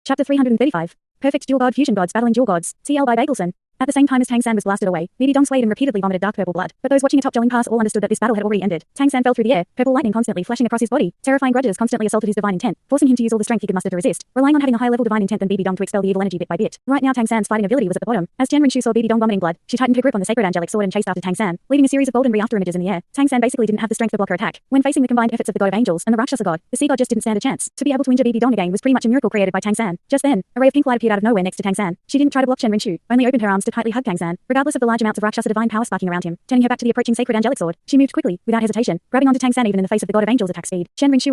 Chapter 335. Perfect Dual God Fusion Gods Battling Dual Gods. TL by Bagelson. At the same time as Tang San was blasted away, BB Dong swayed and repeatedly vomited dark purple blood. But those watching atop Jelling Pass all understood that this battle had already ended. Tang San fell through the air, purple lightning constantly flashing across his body. Terrifying grudges constantly assaulted his divine intent, forcing him to use all the strength he could muster to resist, relying on having a high-level divine intent than BB Dong to expel the evil energy bit by bit. Right now Tang San's fighting ability was at the bottom. As Chen Rinchu saw BB Dong vomiting blood, she tightened her grip on the sacred angelic sword and chased after Tang San, leaving a series of golden re-after images in the air. Tang San basically didn't have the strength to block her attack. When facing the combined efforts of the God of Angels and the Rakshasa God, the Sea God just didn't stand a chance. To be able to injure BB Dong again was pretty much a miracle created by Tang San. Just then, a ray of pink light appeared out of nowhere next to Tang San. She didn't try to block Chen Rinchu, only opened her arms to tightly hug Tang San, regardless of the large amounts of Rakshasa divine power sparking around him, turning her back to the approaching sacred angelic sword. She moved quickly, without hesitation, grabbing onto Tang San even in the face of the God of Angels' attack speed. Chen Rinchu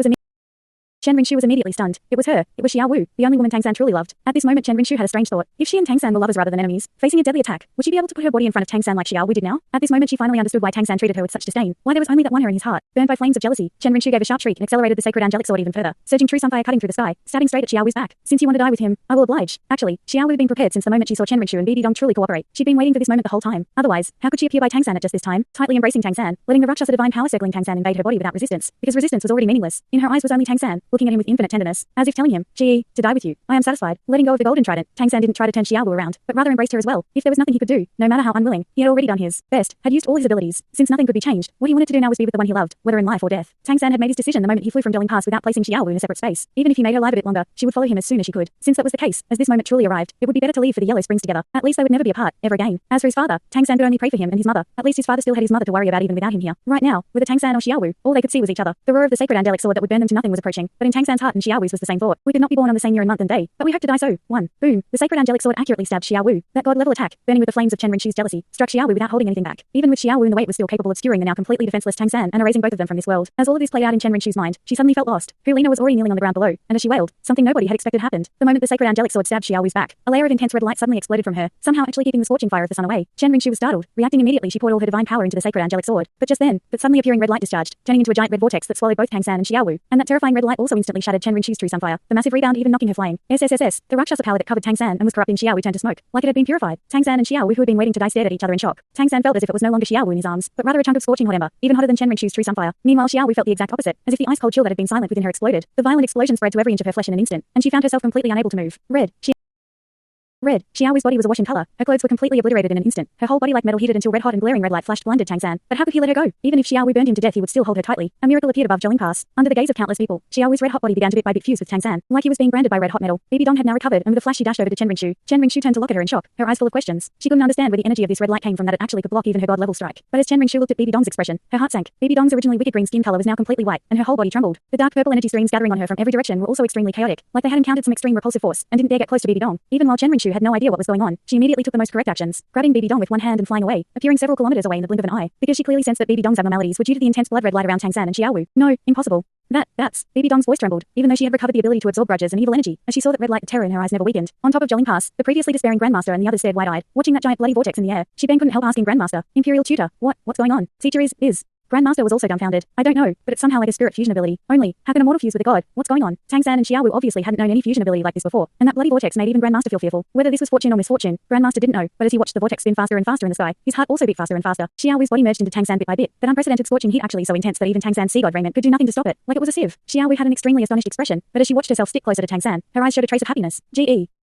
was immediately stunned. It was her. It was Xiao Wu, the only woman Tang San truly loved. At this moment Chen Rinchu had a strange thought. If she and Tang San were lovers rather than enemies, facing a deadly attack, would she be able to put her body in front of Tang San like Xiao Wu did now? At this moment she finally understood why Tang San treated her with such disdain, why there was only that wonder in his heart. Burned by flames of jealousy, Chen Rinchu gave a sharp shriek and accelerated the sacred angelic sword even further, surging true sunfire cutting through the sky, stabbing straight at Xiao Wu's back. Since you want to die with him, I will oblige. Actually, Xiao Wu had been prepared since the moment she saw Chen Rinchu and BB Dong truly cooperate. She'd been waiting for this moment the whole time. Otherwise, how could she appear by Tang San at just this time, tightly embracing Tang San, letting the Rakshasa divine power circling Tang San invade her body without resistance, because resistance was already meaningless. In her eyes was only Tang San, looking at him with infinite tenderness, as if telling him, "Gee, to die with you, I am satisfied." Letting go of the golden trident, Tang San didn't try to turn Xiao Wu around, but rather embraced her as well. If there was nothing he could do, no matter how unwilling, he had already done his best, had used all his abilities. Since nothing could be changed, what he wanted to do now was be with the one he loved, whether in life or death. Tang San had made his decision the moment he flew from Jelling Pass without placing Xiao Wu in a separate space. Even if he made her live a bit longer, she would follow him as soon as she could. Since that was the case, as this moment truly arrived, it would be better to leave for the Yellow Springs together. At least they would never be apart, ever again. As for his father, Tang San could only pray for him and his mother. At least his father still had his mother to worry about even without him here. Right now, whether Tang San or Xiao Wu, all they could see was each other. The roar of the sacred angelic sword that would burn them to nothing was approaching, but in Tang San's heart and Xiao Wu's was the same thought. We could not be born on the same year and month and day, but we hope to die so. One. Boom. The sacred angelic sword accurately stabbed Xiao Wu. That god-level attack, burning with the flames of Chen Rinchu's jealousy, struck Xiao Wu without holding anything back. Even with Xiao Wu in the way, it was still capable of skewering the now completely defenseless Tang San and erasing both of them from this world. As all of this played out in Chen Rinchu's mind, she suddenly felt lost. Hulina was already kneeling on the ground below, and as she wailed, something nobody had expected happened. The moment the sacred angelic sword stabbed Xiao Wu's back, a layer of intense red light suddenly exploded from her, somehow actually keeping the scorching fire of the sun away. Chen Rinchu was startled. Reacting immediately, she poured all her divine power into the sacred angelic sword. But just then, that suddenly appearing red light discharged, turning into a giant red vortex that swallowed both Tang San and Xiao Wu. And that terrifying red light also instantly shattered Chen Rinchu's true sunfire, the massive rebound even knocking her flying. SSSS, the Rakshasa power that covered Tang San and was corrupting Xiao Wu turned to smoke, like it had been purified. Tang San and Xiao Wu, who had been waiting to die, stared at each other in shock. Tang San felt as if it was no longer Xiao Wu in his arms, but rather a chunk of scorching hot ember, even hotter than Chen Rinchu's true sunfire. Meanwhile, Xiao Wu felt the exact opposite, as if the ice-cold chill that had been silent within her exploded. The violent explosion spread to every inch of her flesh in an instant, and she found herself completely unable to move. Xiao Wu's body was awash in color. Her clothes were completely obliterated in an instant. Her whole body like metal heated until red hot and glaring red light flashed blinded Tang San. But how could he let her go? Even if Xiao Wu burned him to death, he would still hold her tightly. A miracle appeared above Jelling Pass. Under the gaze of countless people, Xiao Wu's red hot body began to bit by bit fuse with Tang San, like he was being branded by red hot metal. BB Dong had now recovered, and with a flash she dashed over to Chen Rinchu. Chen Rinchu turned to look at her in shock, her eyes full of questions. She couldn't understand where the energy of this red light came from that it actually could block even her god-level strike. But as Chen Rinchu looked at BB Dong's expression, her heart sank. BB Dong's originally wicked green skin color was now completely white, and her whole body trembled. The dark purple energy streams gathering on her from every direction were also extremely chaotic, like they had encountered some extreme repulsive force, and didn't dare get close to BB Dong. Even while Chen Rinchu had no idea what was going on, she immediately took the most correct actions, grabbing BB Dong with one hand and flying away, appearing several kilometers away in the blink of an eye, because she clearly sensed that BB Dong's abnormalities were due to the intense blood red light around Tang San and Xiao Wu. No, impossible. That's BB Dong's voice trembled, even though she had recovered the ability to absorb grudges and evil energy, as she saw that red light of terror in her eyes never weakened. On top of Jelling Pass, the previously despairing Grandmaster and the others stared wide-eyed, watching that giant bloody vortex in the air. She then couldn't help asking Grandmaster, Imperial Tutor, what's going on? Teacher is. Grandmaster was also dumbfounded. I don't know, but it's somehow like a spirit fusion ability. Only, how can a mortal fuse with a god? What's going on? Tang San and Xiao Wu obviously hadn't known any fusion ability like this before, and that bloody vortex made even Grandmaster feel fearful. Whether this was fortune or misfortune, Grandmaster didn't know, but as he watched the vortex spin faster and faster in the sky, his heart also beat faster and faster. Xiao Wu's body merged into Tang San bit by bit, that unprecedented scorching heat actually so intense that even Tang San's sea god raiment could do nothing to stop it, like it was a sieve. Xiao Wu had an extremely astonished expression, but as she watched herself stick closer to Tang San, her eyes showed a trace of happiness.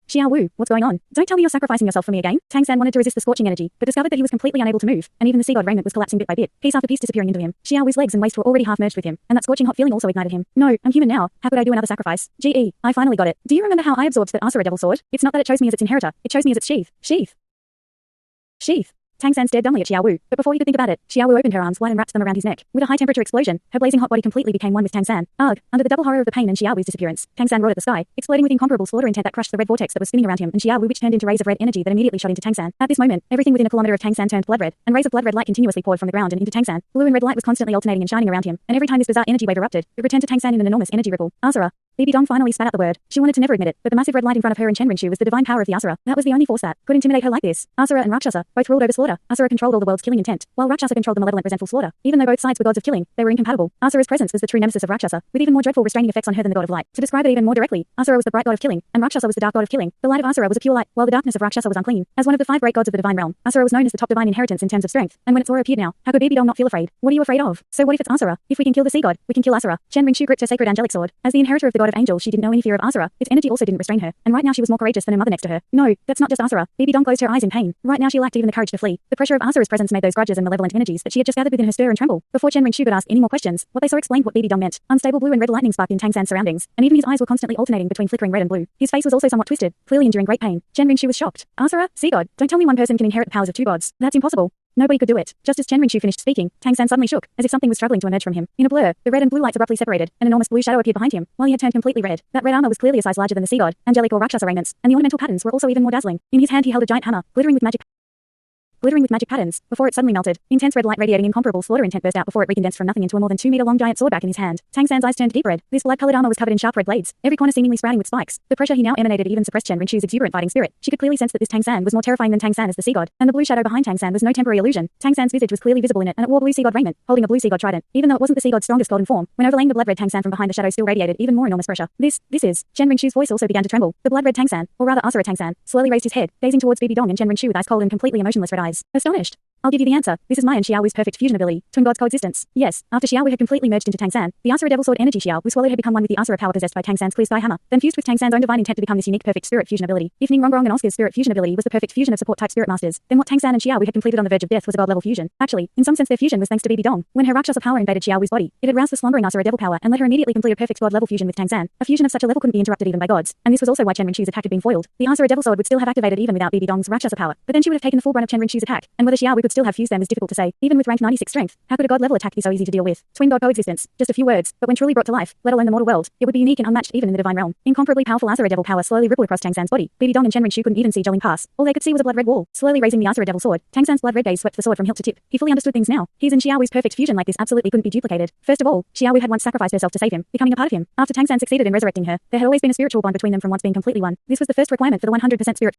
Xiao Wu, what's going on? Don't tell me you're sacrificing yourself for me again. Tang San wanted to resist the scorching energy, but discovered that he was completely unable to move, and even the sea god raiment was collapsing bit by bit, piece after piece disappearing into him. Xiao Wu's legs and waist were already half merged with him, and that scorching hot feeling also ignited him. No, I'm human now. How could I do another sacrifice? I finally got it. Do you remember how I absorbed that Asura devil sword? It's not that it chose me as its inheritor, it chose me as its sheath. Tang San stared dumbly at Xiao Wu, but before he could think about it, Xiao Wu opened her arms wide and wrapped them around his neck. With a high-temperature explosion, her blazing hot body completely became one with Tang San. Ugh! Under the double horror of the pain and Xiao Wu's disappearance, Tang San roared at the sky, exploding with incomparable slaughter intent that crushed the red vortex that was spinning around him and Xiao Wu, which turned into rays of red energy that immediately shot into Tang San. At this moment, everything within a kilometer of Tang San turned blood red, and rays of blood red light continuously poured from the ground and into Tang San. Blue and red light was constantly alternating and shining around him, and every time this bizarre energy wave erupted, it returned to Tang San in an enormous energy ripple. Asura. BB Dong finally spat out the word. She wanted to never admit it, but the massive red light in front of her and Chen Rinchu was the divine power of the Asura. That was the only force that could intimidate her like this. Asura and Rakshasa both ruled over slaughter. Asura controlled all the world's killing intent, while Rakshasa controlled the malevolent resentful slaughter. Even though both sides were gods of killing, they were incompatible. Asura's presence was the true nemesis of Rakshasa, with even more dreadful restraining effects on her than the god of light. To describe it even more directly, Asura was the bright god of killing, and Rakshasa was the dark god of killing. The light of Asura was a pure light, while the darkness of Rakshasa was unclean. As one of the 5 great gods of the divine realm, Asura was known as the top divine inheritance in terms of strength, and when its aura appeared now, how could BB Dong not feel afraid? What are you afraid of? So what if it's Asura? If we can kill the sea god, we can kill Asura. Chen Rinchu gripped her sacred angelic sword. As the inheritor of the god god of angels, she didn't know any fear of Asura. Its energy also didn't restrain her, and right now she was more courageous than her mother next to her. No, that's not just Asura. Baby Dong closed her eyes in pain. Right now she lacked even the courage to flee. The pressure of Asura's presence made those grudges and malevolent energies that she had just gathered within her stir and tremble. Before Chen Ringshu could ask any more questions, what they saw explained what Baby Dong meant. Unstable blue and red lightning sparked in Tang San's surroundings, and even his eyes were constantly alternating between flickering red and blue. His face was also somewhat twisted, clearly enduring great pain. Chen Ringshu was shocked. Asura, sea god, don't tell me one person can inherit the powers of two gods. That's impossible. Nobody could do it. Just as Chen Ringshu finished speaking, Tang San suddenly shook, as if something was struggling to emerge from him. In a blur, the red and blue lights abruptly separated. An enormous blue shadow appeared behind him, while he had turned completely red. That red armor was clearly a size larger than the sea god, angelic or Rakshasa raiments, and the ornamental patterns were also even more dazzling. In his hand he held a giant hammer, glittering with magic patterns, before it suddenly melted. Intense red light radiating incomparable slaughter intent burst out before it recondensed from nothing into a more than 2-meter-long giant sword back in his hand. Tang San's eyes turned deep red. This blood-colored armor was covered in sharp red blades, every corner seemingly sprouting with spikes. The pressure he now emanated even suppressed Chen Ringshu's exuberant fighting spirit. She could clearly sense that this Tang San was more terrifying than Tang San as the sea god, and the blue shadow behind Tang San was no temporary illusion. Tang San's visage was clearly visible in it, and it wore blue sea god raiment, holding a blue sea god trident. Even though it wasn't the sea god's strongest golden form, when overlaying the blood red Tang San from behind the shadow still radiated even more enormous pressure. This is... Chen Ringshu's voice also began to tremble. The blood red Tang San, or rather Asura Tang San, slowly raised his head, gazing towards Baby Dong and Chen Ringshu with ice cold and completely emotionless red eyes. Astonished. I'll give you the answer. This is my and Xiaowu's perfect fusion ability, twin gods coexistence. Yes, after Xiaowu had completely merged into Tang San, the Asura Devil Sword energy Xiao swallowed had become one with the Asura power possessed by Tang San's clear sky hammer, then fused with Tang San's own divine intent to become this unique perfect spirit fusion ability. If Ning Rongrong and Oscar's spirit fusion ability was the perfect fusion of support type spirit masters, then what Tang San and Xiaowu had completed on the verge of death was a god level fusion. Actually, in some sense their fusion was thanks to Baby Dong. When her Rakshasa power invaded Xiaowu's body, it had roused the slumbering Asura Devil power and let her immediately complete a perfect god level fusion with Tang San. A fusion of such a level couldn't be interrupted even by gods, and this was also why Chen Ringshu's attack had been foiled. The Asura Devil Sword would still have activated even without Baby Dong's Rakshasa power, but then she would have taken the full brunt of Chen Ringshu's attack, and whether Xiaowu could still have fused them is difficult to say. Even with rank 96 strength, how could a god level attack be so easy to deal with? Twin god coexistence, just a few words, but when truly brought to life, let alone the mortal world, it would be unique and unmatched even in the divine realm. Incomparably powerful Asura Devil power slowly rippled across Tang San's body. Baby Dong and Chen Ringshu couldn't even see Jolene pass. All they could see was a blood red wall. Slowly raising the Asura Devil Sword, Tang San's blood red gaze swept the sword from hilt to tip. He fully understood things now. His and Xiaowu's perfect fusion like this absolutely couldn't be duplicated. First of all, Xiaowu had once sacrificed herself to save him, becoming a part of him. After Tang San succeeded in resurrecting her, there had always been a spiritual bond between them from once being completely one. This was the first requirement for the 100% spirit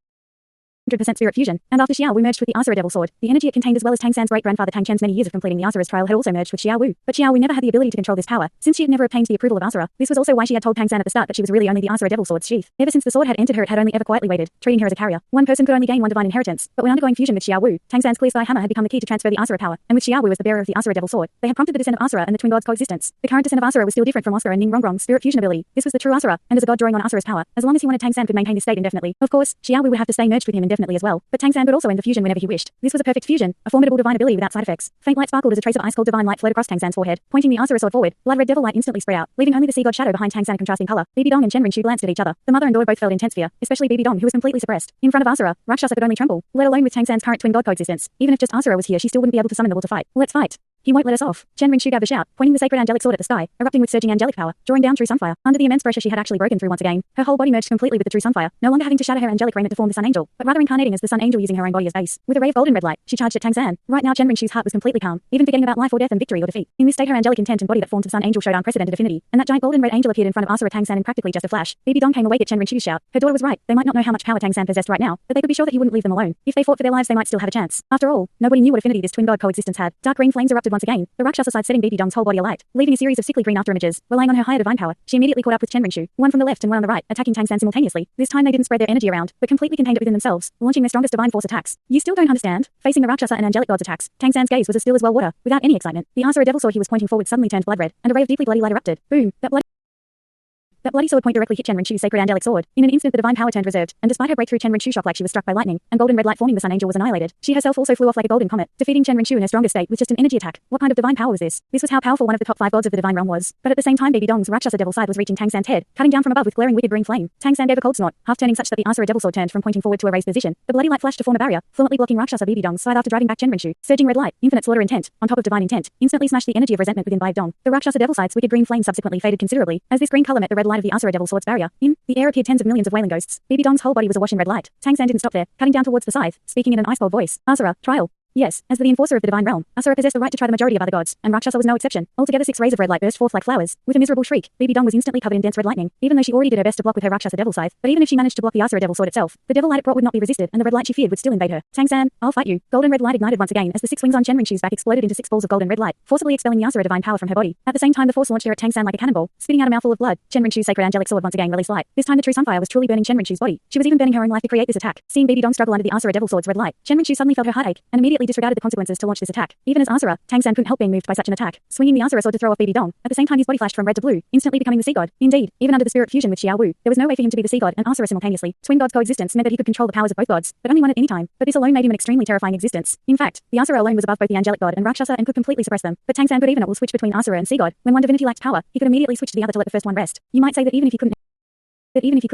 fusion, and after Xiaowu merged with the Asura Devil Sword, the energy it contained as well as Tang San's great-grandfather Tang Chen's many years of completing the Asura's trial had also merged with Xiaowu. But Xiaowu never had the ability to control this power, since she had never obtained the approval of Asura. This was also why she had told Tang San at the start that she was really only the Asura Devil Sword's sheath. Ever since the sword had entered her, it had only ever quietly waited, treating her as a carrier. One person could only gain one divine inheritance, but when undergoing fusion with Xiaowu, Tang San's clear sky hammer had become the key to transfer the Asura power, and with Xiaowu as the bearer of the Asura Devil Sword, they had prompted the descent of Asura and the twin gods coexistence. The current descent of Asura was still different from Oscar and Ning Rongrong's spirit fusion ability. This was the true Asura, and as a god drawing on Asura's power, as long as he wanted, Tang San could maintain this state indefinitely. Of course, Xiaowu would have to stay merged with him indefinitely as well, but Tang San could also end the fusion whenever he wished. This was a perfect fusion, a formidable divine ability without side effects. Faint light sparkled as a trace of ice-cold divine light flowed across Tang San's forehead, pointing the Asura sword forward. Blood red devil light instantly spread out, leaving only the sea god shadow behind Tang San a contrasting color. Baby Dong and Chen Ringshu glanced at each other. The mother and daughter both felt intense fear, especially Baby Dong, who was completely suppressed. In front of Asura, Rakshasa could only tremble, let alone with Tang San's current twin god coexistence. Even if just Asura was here, she still wouldn't be able to summon the will to fight. Let's fight. He won't let us off. Chen Ringshu gave a shout, pointing the sacred angelic sword at the sky, erupting with surging angelic power, drawing down true sunfire. Under the immense pressure she had actually broken through once again. Her whole body merged completely with the true sunfire, no longer having to shatter her angelic raiment to form the sun angel, but rather incarnating as the sun angel using her own body as base. With a ray of golden red light, she charged at Tang San. Right now Chen Ringshu's heart was completely calm, even forgetting about life or death and victory or defeat. In this state her angelic intent and body that formed the sun angel showed unprecedented affinity, and that giant golden red angel appeared in front of Asura Tang San in practically just a flash. Baby Dong came awake at Chen Ringshu's shout. Her daughter was right. They might not know how much power Tang San possessed right now, but they could be sure that he wouldn't leave them alone. If they fought for their lives they might still have a chance. After all, nobody knew what affinity this twin god coexistence had. Dark green flames erupted once again, the Rakshasa side setting Baby Dong's whole body alight, leaving a series of sickly green afterimages. Relying on her higher divine power, she immediately caught up with Chen Ringshu, one from the left and one on the right, attacking Tang San simultaneously. This time they didn't spread their energy around, but completely contained it within themselves, launching their strongest divine force attacks. You still don't understand? Facing the Rakshasa and angelic gods attacks, Tang San's gaze was as still as well water, without any excitement. The Asura Devil Sword he was pointing forward suddenly turned blood red, and a ray of deeply bloody light erupted. Boom! That bloody sword point directly hit Chen Ringshu's sacred angelic sword. In an instant the divine power turned reserved, and despite her breakthrough Chen Ringshu shocked like she was struck by lightning, and golden red light forming the sun angel was annihilated. She herself also flew off like a golden comet, defeating Chen Ringshu in her strongest state with just an energy attack. What kind of divine power was this? This was how powerful one of the top 5 gods of the divine realm was. But at the same time Baby Dong's Rakshasa devil side was reaching Tang San's head, cutting down from above with glaring wicked green flame. Tang San gave a cold snort, half turning such that the Asura devil sword turned from pointing forward to a raised position. The bloody light flashed to form a barrier, fluently blocking Rakshasa Baby Dong's side after driving back Chen Ringshu. Surging red light, infinite slaughter intent, on top of divine intent, instantly smashed the energy of resentment within Baby Dong. The Rakshasa devil side's wicked green flame subsequently faded considerably, as this green color met the red light of the Asura devil sword's barrier. In the air appeared tens of millions of wailing ghosts. Baby Dong's whole body was awash in red light. Tang San didn't stop there, cutting down towards the scythe, speaking in an ice-cold voice. Asura, trial. Yes, as the enforcer of the divine realm, Asura possessed the right to try the majority of other gods, and Rakshasa was no exception. Altogether 6 rays of red light burst forth like flowers. With a miserable shriek, Baby Dong was instantly covered in dense red lightning, even though she already did her best to block with her Rakshasa devil scythe. But even if she managed to block the Asura devil sword itself, the devil light it brought would not be resisted, and the red light she feared would still invade her. Tang San, I'll fight you. Golden red light ignited once again as the 6 wings on Chen Ringshu's back exploded into 6 balls of golden red light, forcibly expelling the Asura divine power from her body. At the same time the force launched her at Tang San like a cannonball, spitting out a mouthful of blood. Chen Ringshu's sacred angelic sword once again released light. This time the true sunfire was truly burning Chen Ringshu's body. She was even burning her own life to create this attack. Seeing Baby Dong struggle under the Asura devil sword's red light, Chen Ringshu suddenly felt her heartache, and immediately disregarded the consequences to launch this attack. Even as Asura, Tang San couldn't help being moved by such an attack, swinging the Asura sword to throw off BB Dong. At the same time, his body flashed from red to blue, instantly becoming the sea god. Indeed, even under the spirit fusion with Xiao Wu, there was no way for him to be the sea god and Asura simultaneously. Twin gods' coexistence meant that he could control the powers of both gods, but only one at any time. But this alone made him an extremely terrifying existence. In fact, the Asura alone was above both the angelic god and Rakshasa and could completely suppress them. But Tang San could even at will switch between Asura and sea god. When one divinity lacked power, he could immediately switch to the other to let the first one rest. You might say that even if he couldn't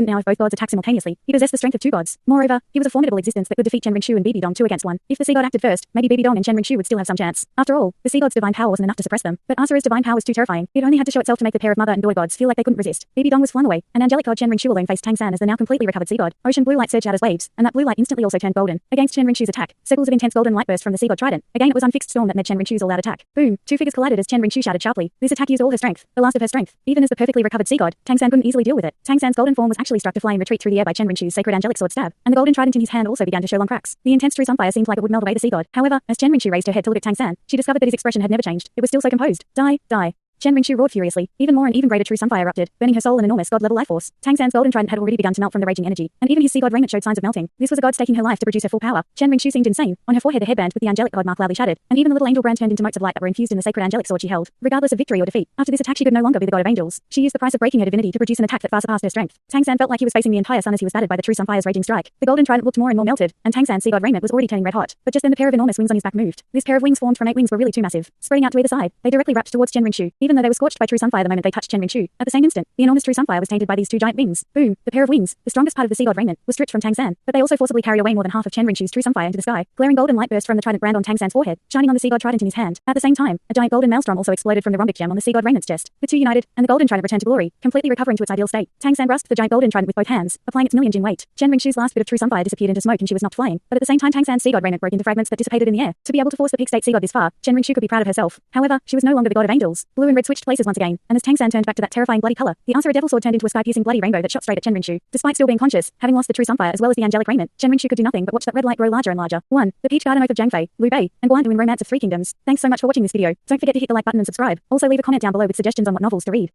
now if both gods attack simultaneously, he possessed the strength of two gods. Moreover, he was a formidable existence that could defeat Chen Ringshu and BB Dong 2 against 1. If the sea god acted first, maybe BB Dong and Chen Ringshu would still have some chance. After all, the sea god's divine power wasn't enough to suppress them, but Asura's divine power was too terrifying. It only had to show itself to make the pair of mother and daughter gods feel like they couldn't resist. BB Dong was flung away, and angelic god Chen Ringshu alone faced Tang San as the now completely recovered sea god. Ocean blue light surged out as waves, and that blue light instantly also turned golden. Against Chen Ringshu's attack, circles of intense golden light burst from the sea god trident. Again, it was unfixed storm that met Chen Ringshu's all-out attack. Boom! Two figures collided as Chen Ringshu shouted sharply. This attack used all her strength, the last of her strength. Even as the perfectly recovered sea god, Tang San couldn't easily deal with it. Tang San's golden form was actually struck to fly in retreat through the air by Chen Ringshu's sacred angelic sword stab, and the golden trident in his hand also began to show long cracks. The intense true sunfire seemed like it would melt away the sea god. However, as Chen Ringshu raised her head to look at Tang San, she discovered that his expression had never changed. It was still so composed. Die, die. Chen Ringshu roared furiously. Even more and even greater true sunfire erupted, burning her soul an enormous god-level life force. Tang San's golden trident had already begun to melt from the raging energy, and even his sea god raiment showed signs of melting. This was a god staking her life to produce her full power. Chen Ringshu seemed insane. On her forehead a hairband with the angelic god mark loudly shattered, and even the little angel brand turned into motes of light that were infused in the sacred angelic sword she held. Regardless of victory or defeat, after this attack she could no longer be the god of angels. She used the price of breaking her divinity to produce an attack that far surpassed her strength. Tang San felt like he was facing the entire sun as he was battered by the true sunfire's raging strike. The golden trident looked more and more melted, and Tang San's sea god raiment was already turning red hot. But just then the pair of enormous wings on his back moved. This pair of wings formed from 8 wings were really too massive. Spreading out to either side, they directly wrapped towards Chen Ringshu, even though they were scorched by true sunfire the moment they touched Chen Ringshu. At the same instant, the enormous true sunfire was tainted by these two giant wings. Boom! The pair of wings, the strongest part of the sea god raiment, was stripped from Tang San, but they also forcibly carried away more than half of Chen Ringshu's true sunfire into the sky. Glaring golden light burst from the trident brand on Tang San's forehead, shining on the sea god trident in his hand. At the same time, a giant golden maelstrom also exploded from the rhombic gem on the sea god raiment's chest. The two united, and the golden trident returned to glory, completely recovering to its ideal state. Tang San grasped the giant golden trident with both hands, applying its million jin weight. Chen Ringshu's last bit of true sunfire disappeared into smoke and she was knocked flying, but at the same time Tang San's sea god raiment broke into fragments that dissipated in the air. To be able to force the peak state sea god this far, Chen Ringshu could be proud of herself. However, she was no longer the god of angels. Blue and red switched places once again, and as Tang San turned back to that terrifying bloody color, the Asura devil sword turned into a sky-piercing bloody rainbow that shot straight at Chen Ringshu. Despite still being conscious, having lost the true sunfire as well as the angelic raiment, Chen Ringshu could do nothing but watch that red light grow larger and larger. 1. The Peach Garden Oath of Zhang Fei, Liu Bei, and Guan Du in Romance of Three Kingdoms. Thanks so much for watching this video. Don't forget to hit the like button and subscribe. Also leave a comment down below with suggestions on what novels to read.